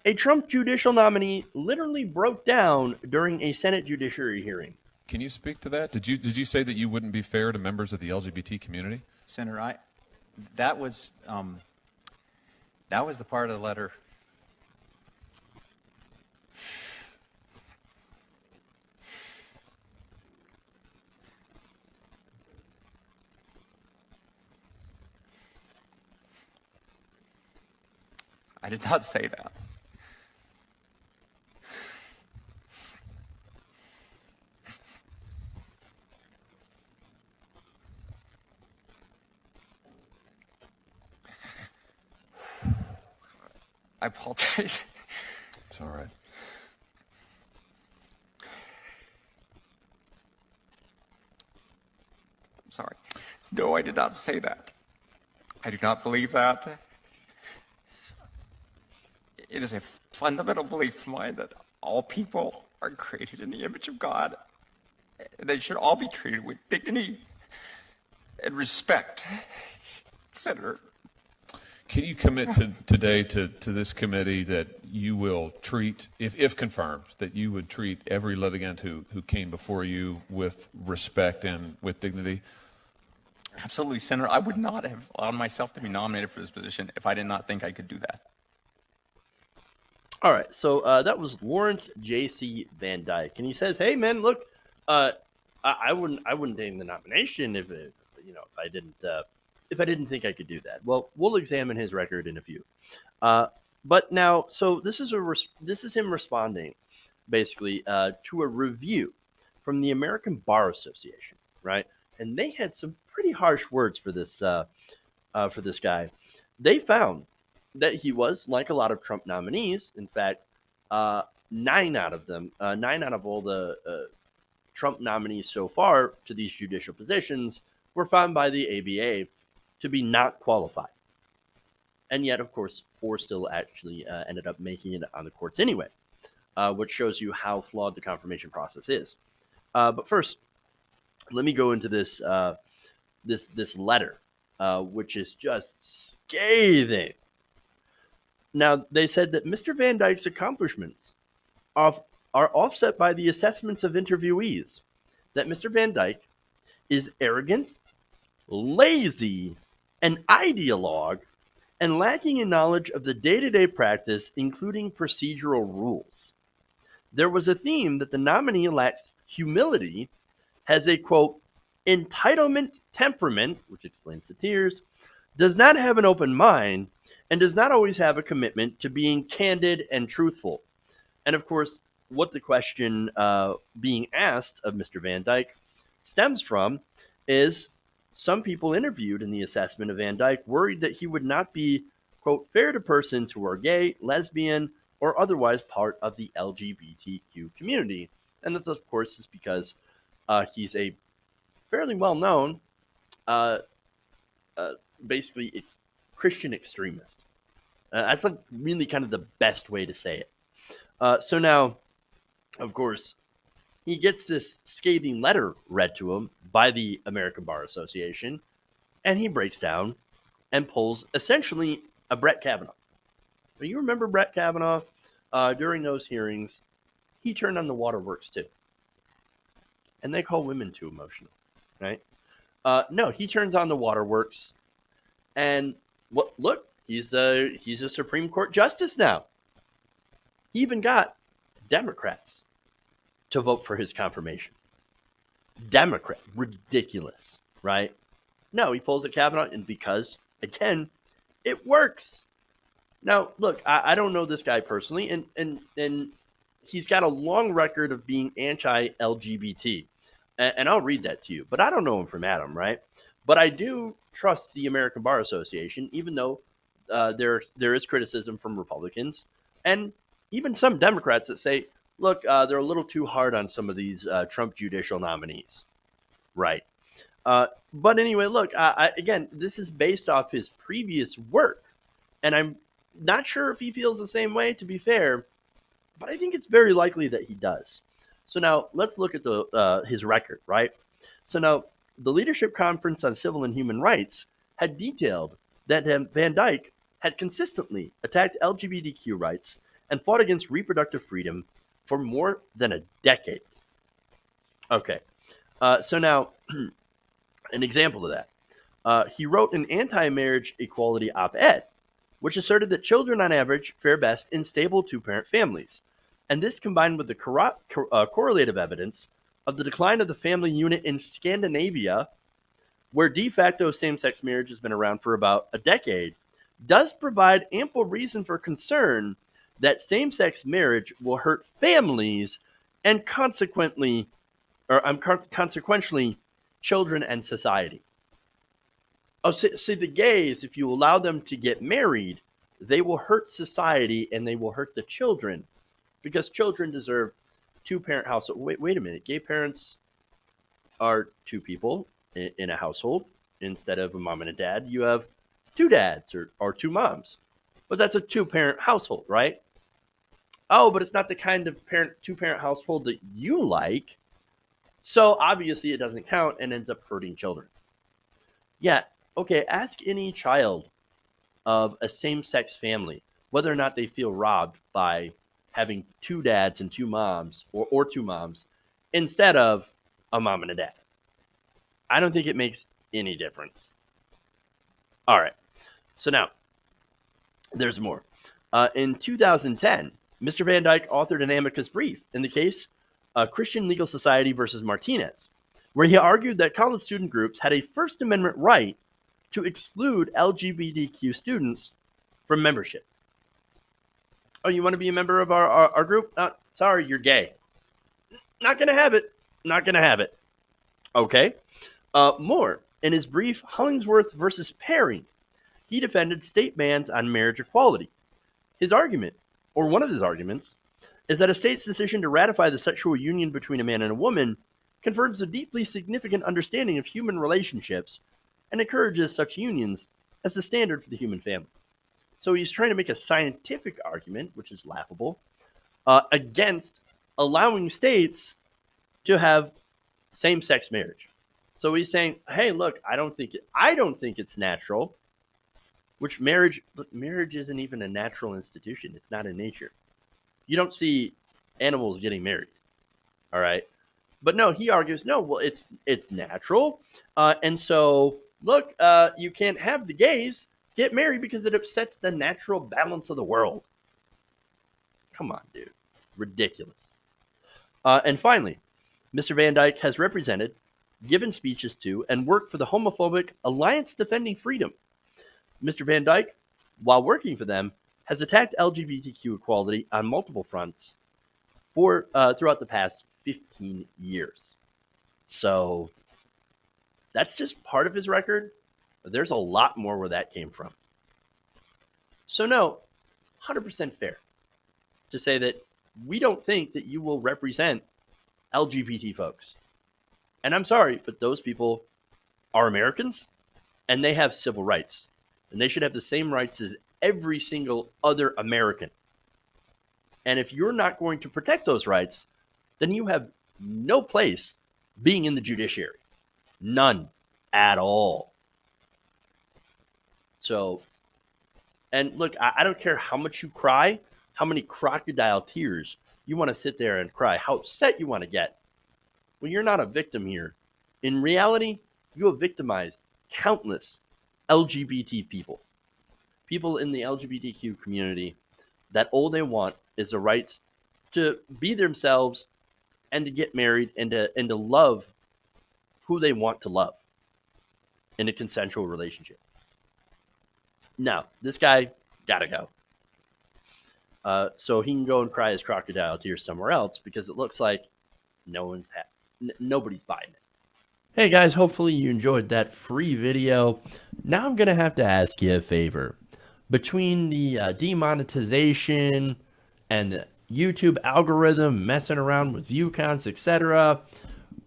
A Trump judicial nominee literally broke down during a Senate judiciary hearing. Can you speak to that? Did you say that you wouldn't be fair to members of the LGBT community? Senator, that was that was the part of the letter. I did not say that. I apologize. It's all right. I'm sorry. No, I did not say that. I do not believe that. It is a fundamental belief of mine that all people are created in the image of God. And they should all be treated with dignity and respect. Senator. Can you commit today to this committee that you will treat, if confirmed, that you would treat every litigant who came before you with respect and with dignity? Absolutely, Senator. I would not have allowed myself to be nominated for this position if I did not think I could do that. All right, so that was Lawrence J.C. Van Dyke, and he says, "Hey, man, look, I wouldn't name the nomination if I didn't think I could do that." Well, we'll examine his record in a few. But now, so this is him responding, basically, to a review from the American Bar Association, right? And they had some pretty harsh words for this guy. They found that he was like a lot of Trump nominees. In fact, 9 out of all the Trump nominees so far to these judicial positions were found by the ABA to be not qualified. And yet, of course, 4 still actually ended up making it on the courts anyway, which shows you how flawed the confirmation process is. But first, let me go into this this letter, which is just scathing. Now, they said that Mr. Van Dyke's accomplishments are offset by the assessments of interviewees, that Mr. Van Dyke is arrogant, lazy, an ideologue, and lacking in knowledge of the day-to-day practice, including procedural rules. There was a theme that the nominee lacks humility, has a, quote, entitlement temperament, which explains the tears, does not have an open mind, and does not always have a commitment to being candid and truthful. And of course, what the question being asked of Mr. Van Dyke stems from is some people interviewed in the assessment of Van Dyke worried that he would not be, quote, fair to persons who are gay, lesbian, or otherwise part of the LGBTQ community. And this, of course, is because he's a fairly well-known, basically a Christian extremist. That's like really kind of the best way to say it. So now, of course, he gets this scathing letter read to him by the American Bar Association, and he breaks down and pulls essentially a Brett Kavanaugh. Now, you remember Brett Kavanaugh during those hearings? He turned on the waterworks too, and they call women too emotional, right? No, he turns on the waterworks, and look, he's a Supreme Court justice now. He even got Democrats to vote for his confirmation. Democrat, ridiculous, right? No, he pulls a Kavanaugh, and because, again, it works. Now, look, I don't know this guy personally, and he's got a long record of being anti-LGBT, and I'll read that to you, but I don't know him from Adam, right? But I do trust the American Bar Association, even though there is criticism from Republicans and even some Democrats that say, look, they're a little too hard on some of these Trump judicial nominees. Right. But anyway, look, again, this is based off his previous work. And I'm not sure if he feels the same way, to be fair, but I think it's very likely that he does. So now let's look at his record, right? So now the Leadership Conference on Civil and Human Rights had detailed that Van Dyke had consistently attacked LGBTQ rights and fought against reproductive freedom for more than a decade. Okay, so now an example of that. He wrote an anti-marriage equality op-ed, which asserted that children on average fare best in stable two-parent families. And this combined with the correlative evidence of the decline of the family unit in Scandinavia, where de facto same-sex marriage has been around for about a decade, does provide ample reason for concern that same-sex marriage will hurt families and consequently children and society. Oh, see, the gays, if you allow them to get married, they will hurt society and they will hurt the children because children deserve two-parent household. Wait a minute. Gay parents are two people in a household. Instead of a mom and a dad, you have two dads or two moms. But that's a two-parent household, right? Oh, but it's not the kind of two-parent household that you like. So obviously it doesn't count and ends up hurting children. Yeah, okay, ask any child of a same-sex family whether or not they feel robbed by having two dads and two moms or two moms instead of a mom and a dad. I don't think it makes any difference. All right, so now there's more. In 2010, Mr. Van Dyke authored an amicus brief in the case Christian Legal Society versus Martinez, where he argued that college student groups had a First Amendment right to exclude LGBTQ students from membership. Oh, you want to be a member of our group? Sorry, you're gay. Not going to have it. Not going to have it. Okay. More. In his brief, Hollingsworth versus Perry, he defended state bans on marriage equality. His argument, or one of his arguments, is that a state's decision to ratify the sexual union between a man and a woman confirms a deeply significant understanding of human relationships and encourages such unions as the standard for the human family. So he's trying to make a scientific argument, which is laughable, against allowing states to have same-sex marriage. So he's saying, "Hey, look, I don't think it's natural." Which marriage isn't even a natural institution. It's not in nature. You don't see animals getting married. All right. But no, he argues, no, well, it's natural. And so, look, you can't have the gays get married because it upsets the natural balance of the world. Come on, dude. Ridiculous. And finally, Mr. Van Dyke has represented, given speeches to, and worked for the homophobic Alliance Defending Freedom. Mr. Van Dyke, while working for them, has attacked LGBTQ equality on multiple fronts throughout the past 15 years. So that's just part of his record. There's a lot more where that came from. So no, 100% fair to say that we don't think that you will represent LGBT folks. And I'm sorry, but those people are Americans and they have civil rights. And they should have the same rights as every single other American. And if you're not going to protect those rights, then you have no place being in the judiciary. None at all. So, and look, I don't care how much you cry, how many crocodile tears you want to sit there and cry, how upset you want to get. Well, you're not a victim here. In reality, you have victimized countless LGBT people. People in the LGBTQ community that all they want is the rights to be themselves and to get married and to love who they want to love in a consensual relationship. Now, this guy gotta go. So he can go and cry his crocodile tears somewhere else because it looks like nobody's buying it. Hey guys, hopefully you enjoyed that free video. Now I'm going to have to ask you a favor. Between the demonetization and the YouTube algorithm messing around with view counts, etc.,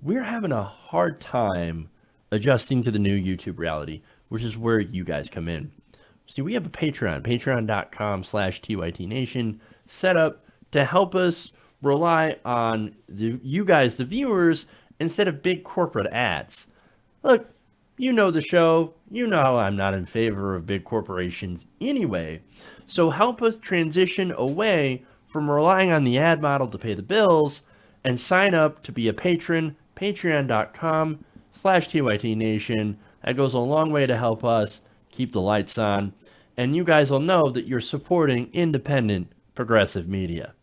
we're having a hard time adjusting to the new YouTube reality, which is where you guys come in. See, we have a Patreon, patreon.com/TYTNation, set up to help us rely on you guys, the viewers, instead of big corporate ads. Look, You know the show. You know how I'm not in favor of big corporations anyway. So help us transition away from relying on the ad model to pay the bills and sign up to be a patron, patreon.com/TYTNation. That goes a long way to help us keep the lights on. And you guys will know that you're supporting independent progressive media.